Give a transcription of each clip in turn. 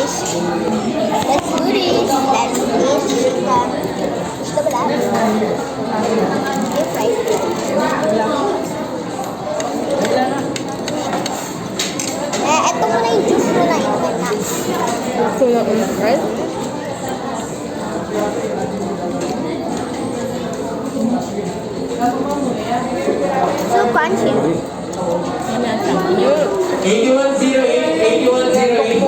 Let's do this. Let's eat the... Gusto mo lang? Yung fries. Ito muna yung juice mo na inuman na. Gusto na right? So crunchy. 8108, 8108.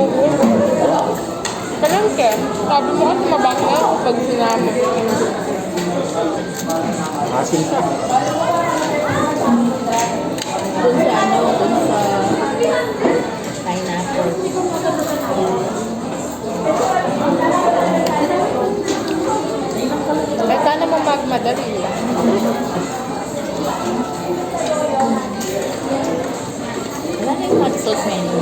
Kailan ke? Sabi mo kasi mabangga pag sinama. Asin siya. Dun sa pineapple. Eh, sana mo magmadali lang. Wala na yung hot sauce menu.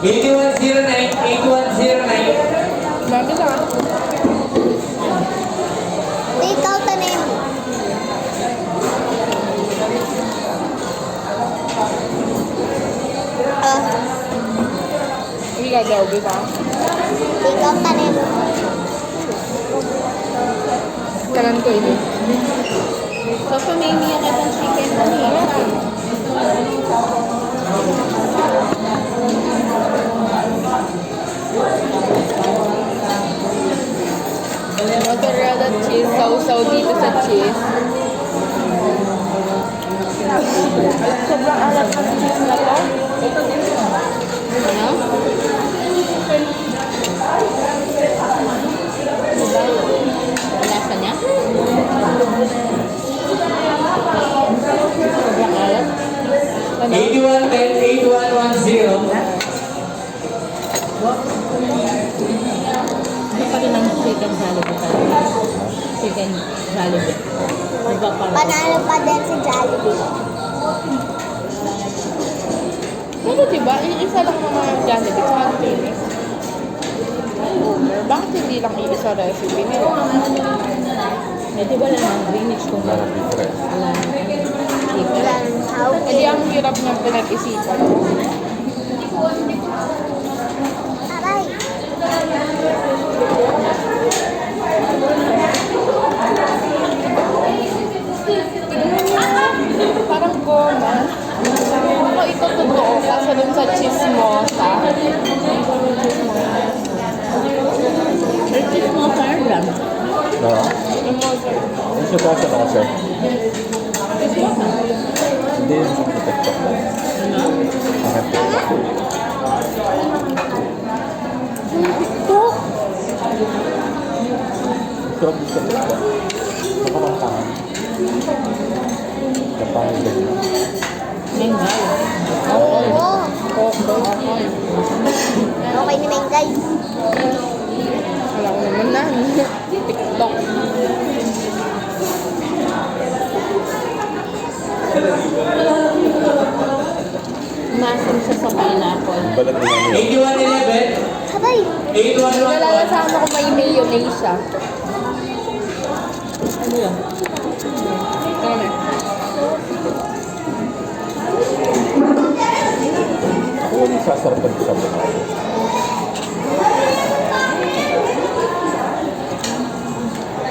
Eighty-one zero nine, 8109. Dami lang. Take out the name. Hindi ka daw, di ba? Take out the name. Kanan ko ini. So, pamimiya ka ng chicken na Mozzarella cheese, sausaw dito sa cheese. Sobrang alat ng cheese na to. Ano? Diba? Lasa niya? Sobrang alat. 8110, 8110. Ano pa rin ang chicken Jollibee talaga? Chicken Jollibee. Iba pa rin. Panalo pa din si Jollibee. Pero diba, iisa lang naman ang Jollibee sa Pilipinas. Bakit hindi lang iisa recipe nila? Eh, di wala nang Greenwich kung Wala nang difference. wala nang chicken. Ilan? How Hindi ang hirap niyang pinag-isipan. Aray. Parang goma. Ako ito totoo kasi dun sa chismosa. Pero cheese mo sa lang. Oo. Yung moza. Ang sukasa na kasi. Hindi yung protector lang. Ano? Okay. Ito? Sarap din sa lista. Nakamantangan. Kapangin din. Mengay. Oo. Okay. Okay ni Mengay. Wala ko naman na. TikTok. Masin siya sa pineapple. Balat na namin. 8111, Aray. 8111. Nalalasama ko may mayonnaise siya. Ano yun? Ano na? Ako yung sasarapan sa buhay.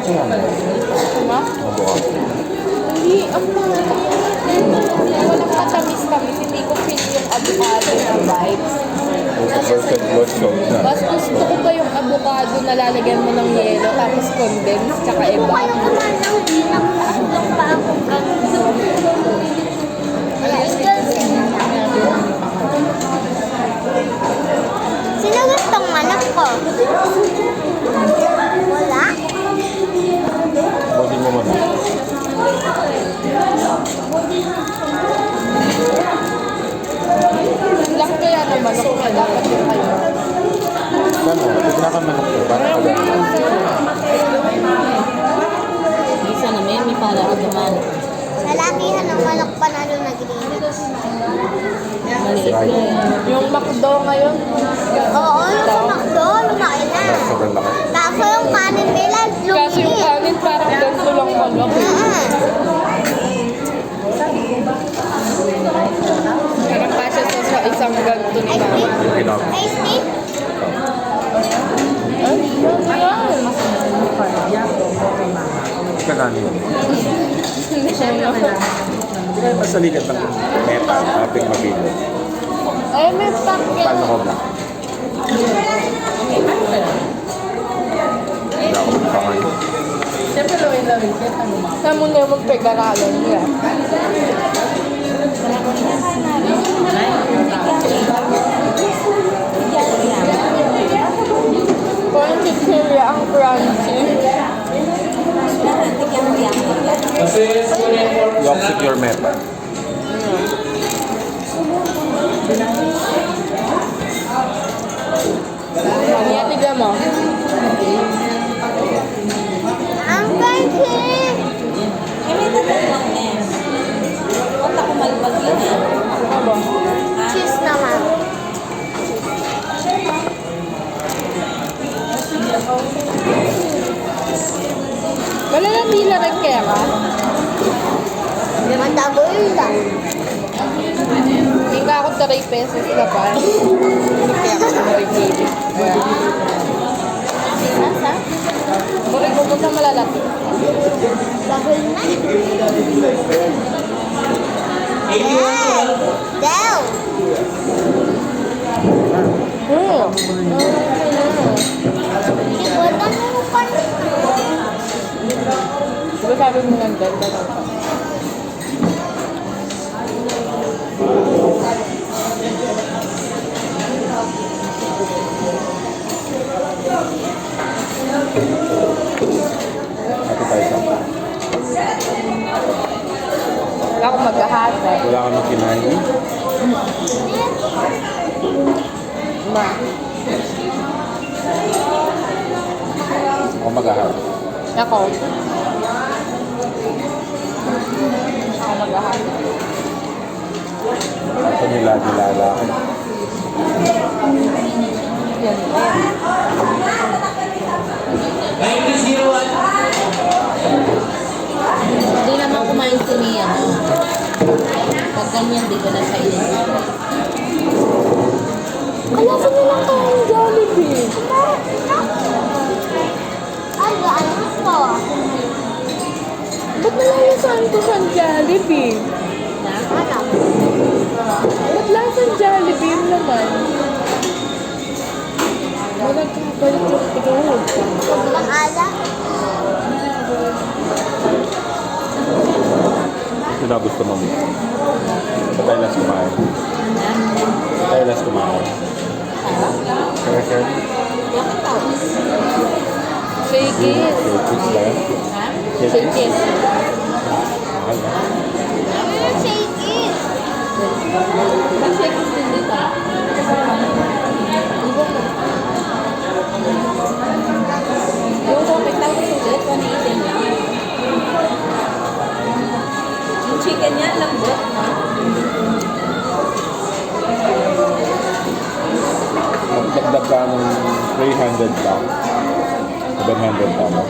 Ayan. Diba? Mabukas. Hindi, ang walang katamis-tamis. Hindi ko feel yung avocado na vibes. Perfect lotion na. Mas gusto ko pa yung avocado na lalagyan mo ng yelo tapos condense tsaka Kung iba. kayo naman ng pinakaandong pa akong ganito. Ayan, sino gustong manok ko? Wala? Huwagin mo muna. Lang kaya na manok na dapat yung kayo. Sana, pinakamanok ko. Para ka Isa na may para agaman. Right. Yung McDo ngayon. Oo, yung sa McDo, lumaki na. Sobrang laki. Kaso yung kanin nila, Kasi yung lumiit. kanin parang ganito lang malaki. Parang kasya sa isang ganito ni mama. Enough. Tasty? Ay, yan. Kakanin yun. Hindi kayo masalikat ng meta, ating mabili. Ay, may packet. Paano ko lang? Hindi ako makakain. Siyempre, lawin-lawin ka. Ano ma? Saan mo na yung pag-aralan nila? Parang chichirya ang crunchy. Kasi student for You have secure meta. Kaya tignan mo. Ang crunchy! Ano? Cheese naman. Wala na tila rin kaya ka? Mataboy lang. Hindi ako 3 pesos na pa. Kaya ka na bibili. Nasa? Bakit pupunta malalaki? Baboy na. 8112. Daw! Ibutan mo pa. Diba sabi mo ng ganda daw pa? Ate tayo sa. Wala akong maghahata. Wala ka nang kinain. Ma. Ako mag-ahal. Ako. Ako maghahata. Ito nila. Yan. 9001. Hindi naman kumain si Mia. Pag ganyan, di ko na siya inisip. Kala ko na lang kayang Jollibee. Ay, ano to? Ba't nalayasan ko sa Jollibee? Ano? Ba't lasang Jollibee yun naman? Wala kakapalit yung tigawag. Sobrang ala. Ito na gusto mo. Ito tayo last kumain. Ito tayo last kumain. Kaya Shakey's. Cheese ba yan? Shakey's. Mahal na. Shake it. Mag-check din dito. Yung topic tapos ulit, 118 lang. Yung chicken niya, lambot. Magdagdag ka ng 300 pa. 700 pa mo.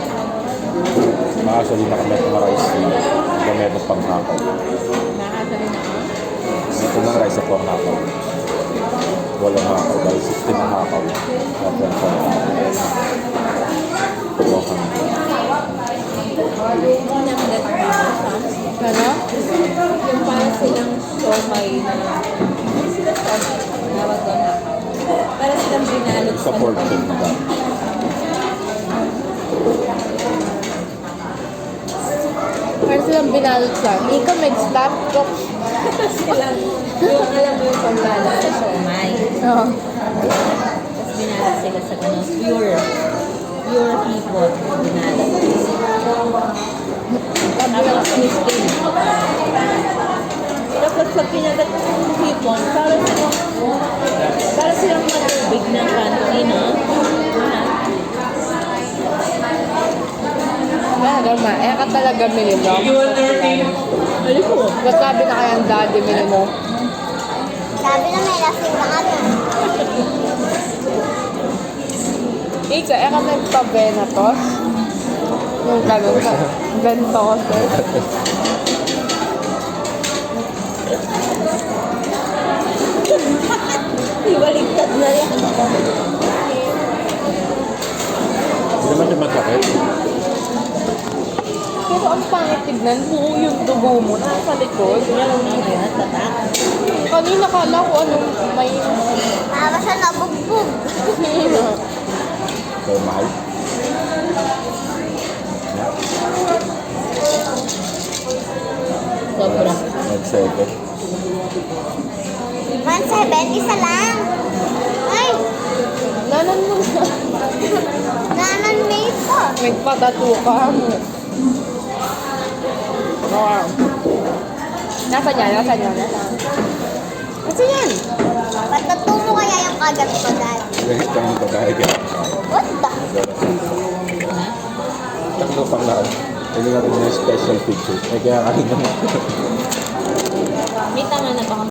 Makasali na kami itong rice na gamit ng panghakaw. Nakakasali na ako. Ito ng rice na panghakaw. Walang hakaw dahil 16 na hakaw. Walang panghakaw. Pinanggat mo siya. Ano? Yung para silang somay na tawag doon na. Para silang binalot Sa pork cake na ba? Parang silang binalot sa Ika, mag-stop ko. silang, yung alam mo yung pambalot sa somay. Oo. Tapos binalot sila sa ganun. Pure hipon. Binalot. Tapos miskin. Tapos pag pinagat yung hipon, para silang matubig ng kanti, no? Pero ma, ka talaga minino. 8113. Ano po? Ba't sabi na kayang daddy minino? Sabi na may lasing na ano. Ika, ka nagpa-Venatos? Yung gano'n ka. Ventos. Ibaligtad na yan. Hindi naman siya masakit. Pero ang pangit tignan, buo yung dugo mo nasa likod. Yung mga tatak. Kanina kala ko anong may... Para siya nabugbog. So, mahal. Sobra. Nag-second. 1.7, isa lang. Ay, Nanan mo na. nanan-made ko. Nagpatato ka mo. Wow. Nasa niya, nasa niya, nasa. Nasa yan. Patato mo kaya yung kagat ko, Dad. Dahil kami pagkaya ka. What the? Taklo pang lahat. Hindi natin yung special pictures. Eh kaya kanina May tama na ba